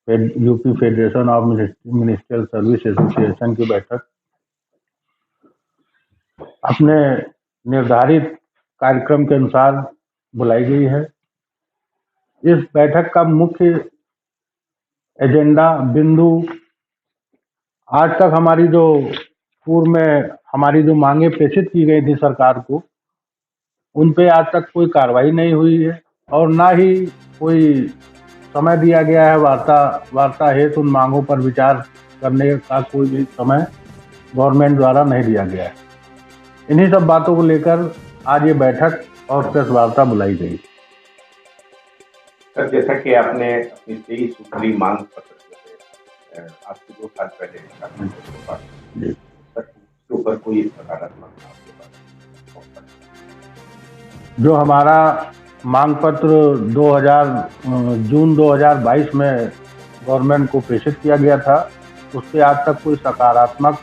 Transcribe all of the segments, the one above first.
UP federation of ministerial service association की बैठक अपने निर्धारित कार्यक्रम के अनुसार बुलाई गई है। इस बैठक का मुख्य एजेंडा बिंदु आज तक हमारी जो पूर्व में हमारी जो मांगे प्रेषित की गई थी सरकार को, उन पे आज तक कोई कार्रवाई नहीं हुई है और ना ही कोई समय दिया गया है वार्ता हेतु उन मांगों पर विचार करने का कोई भी समय गवर्नमेंट द्वारा नहीं दिया गया है। इन्हीं सब बातों को लेकर आज ये बैठक और प्रेस वार्ता बुलाई गई। सर, जैसा कि आपने अपनी 23 सूत्री मांग पत्र आज से 2 साल पहले जी सर, उसके ऊपर कोई सकारात्मक जो हमारा मांग पत्र जून 2022 में गवर्नमेंट को प्रेषित किया गया था, उस पर आज तक कोई सकारात्मक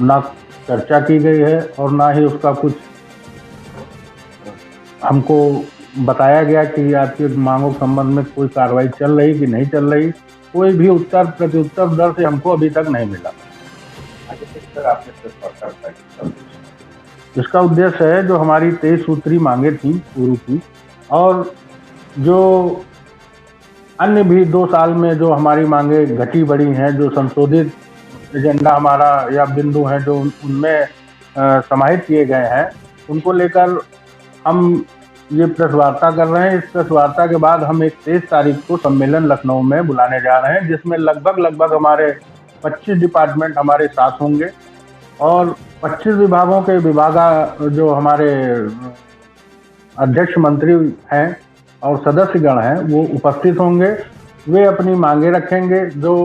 न चर्चा की गई है और ना ही उसका कुछ हमको बताया गया कि आपकी मांगों के संबंध में कोई कार्रवाई चल रही कि नहीं चल रही। कोई भी उत्तर प्रत्युत्तर दर से हमको अभी तक नहीं मिला। इसका उद्देश्य है जो हमारी 23 सूत्री मांगे थी पूर्व की और जो अन्य भी 2 साल में जो हमारी मांगे घटी बढ़ी हैं, जो संशोधित एजेंडा हमारा या बिंदु हैं जो उनमें समाहित किए गए हैं, उनको लेकर हम ये प्रेस वार्ता कर रहे हैं। इस प्रेस वार्ता के बाद हम एक 23 तारीख को सम्मेलन लखनऊ में बुलाने जा रहे हैं, जिसमें लगभग हमारे 25 डिपार्टमेंट हमारे साथ होंगे और 25 विभागों के जो हमारे अध्यक्ष मंत्री हैं और सदस्यगण हैं वो उपस्थित होंगे। वे अपनी मांगे रखेंगे जो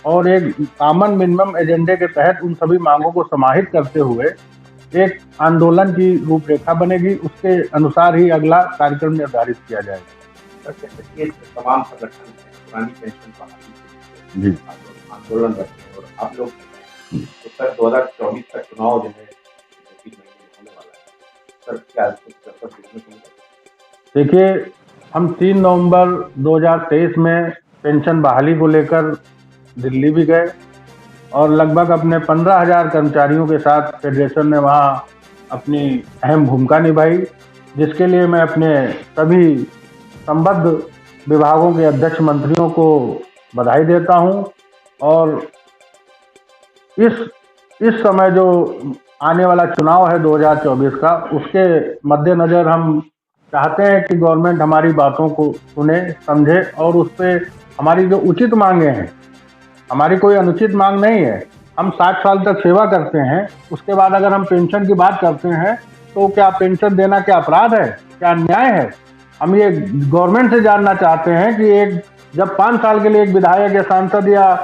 और एक कॉमन मिनिमम एजेंडे के तहत उन सभी मांगों को समाहित करते हुए एक आंदोलन की रूपरेखा बनेगी। उसके अनुसार ही अगला कार्यक्रम निर्धारित किया जाएगा। तमाम संगठन पुरानी पेंशन बहाली जी आंदोलन रखते हैं और आप लोग तो सर 2024 का चुनाव जो है 3 महीने होने वाला है, सर क्या देखिए, हम 3 नवंबर 2023 में पेंशन बहाली को लेकर दिल्ली भी गए और लगभग अपने 15,000 कर्मचारियों के साथ फेडरेशन ने वहाँ अपनी अहम भूमिका निभाई, जिसके लिए मैं अपने सभी संबद्ध विभागों के अध्यक्ष मंत्रियों को बधाई देता हूँ। और इस समय जो आने वाला चुनाव है 2024 का, उसके मद्देनज़र हम चाहते हैं कि गवर्नमेंट हमारी बातों को सुने, समझे और उस पर हमारी जो उचित मांगे हैं, हमारी कोई अनुचित मांग नहीं है। हम 60 साल तक सेवा करते हैं, उसके बाद अगर हम पेंशन की बात करते हैं तो क्या पेंशन देना क्या अपराध है, क्या अन्याय है? हम ये गवर्नमेंट से जानना चाहते हैं कि जब 5 साल के लिए एक विधायक या सांसद या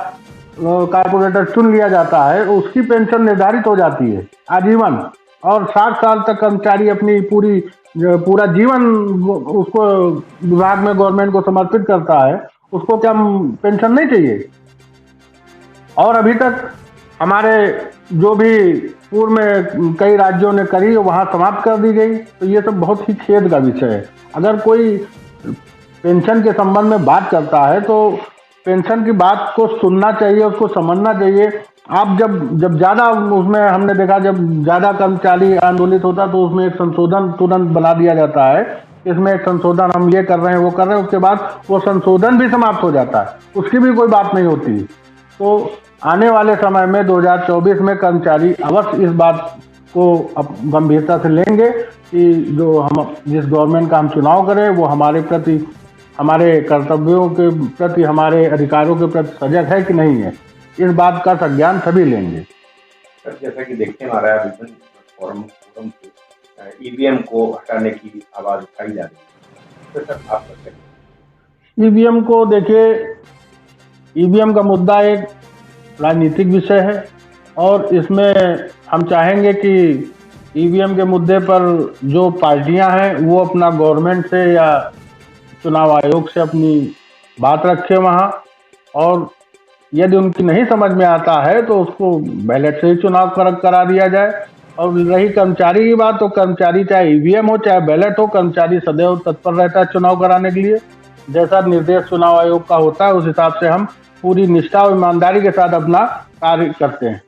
कारपोरेटर चुन लिया जाता है, उसकी पेंशन निर्धारित हो जाती है आजीवन और 60 साल तक कर्मचारी अपनी पूरा जीवन उसको विभाग में गवर्नमेंट को समर्पित करता है, उसको क्या पेंशन नहीं चाहिए? और अभी तक हमारे जो भी पूर्व में कई राज्यों ने करी वहाँ समाप्त कर दी गई, तो ये सब बहुत ही खेद का विषय है। अगर कोई पेंशन के संबंध में बात करता है तो पेंशन की बात को सुनना चाहिए, उसको समझना चाहिए। आप जब ज़्यादा उसमें हमने देखा, जब ज़्यादा कर्मचारी आंदोलित होता तो उसमें एक संशोधन तुरंत बना दिया जाता है, इसमें एक संशोधन हम ये कर रहे हैं वो कर रहे हैं, उसके बाद वो संशोधन भी समाप्त हो जाता है, उसकी भी कोई बात नहीं होती। तो आने वाले समय में 2024 में कर्मचारी अवश्य इस बात को गंभीरता से लेंगे कि जिस गवर्नमेंट का हम चुनाव करें वो हमारे प्रति, हमारे कर्तव्यों के प्रति, हमारे अधिकारों के प्रति सजग है कि नहीं है। इस बात का संज्ञान सभी लेंगे। सर, जैसा कि देखने में आ रहा है विभिन्न फोरम से ईवीएम को हटाने की आवाज उठाई जा रही है, तो सर आप ईवीएम को देखिए, ईवीएम का मुद्दा एक राजनीतिक विषय है और इसमें हम चाहेंगे कि ईवीएम के मुद्दे पर जो पार्टियां हैं वो अपना गवर्नमेंट से या चुनाव आयोग से अपनी बात रखें वहाँ, और यदि उनकी नहीं समझ में आता है तो उसको बैलेट से ही चुनाव करा दिया जाए। और रही कर्मचारी की बात, तो कर्मचारी चाहे ईवीएम हो चाहे बैलेट हो, कर्मचारी सदैव तत्पर रहता है चुनाव कराने के लिए। जैसा निर्देश चुनाव आयोग का होता है उस हिसाब से हम पूरी निष्ठा और ईमानदारी के साथ अपना कार्य करते हैं।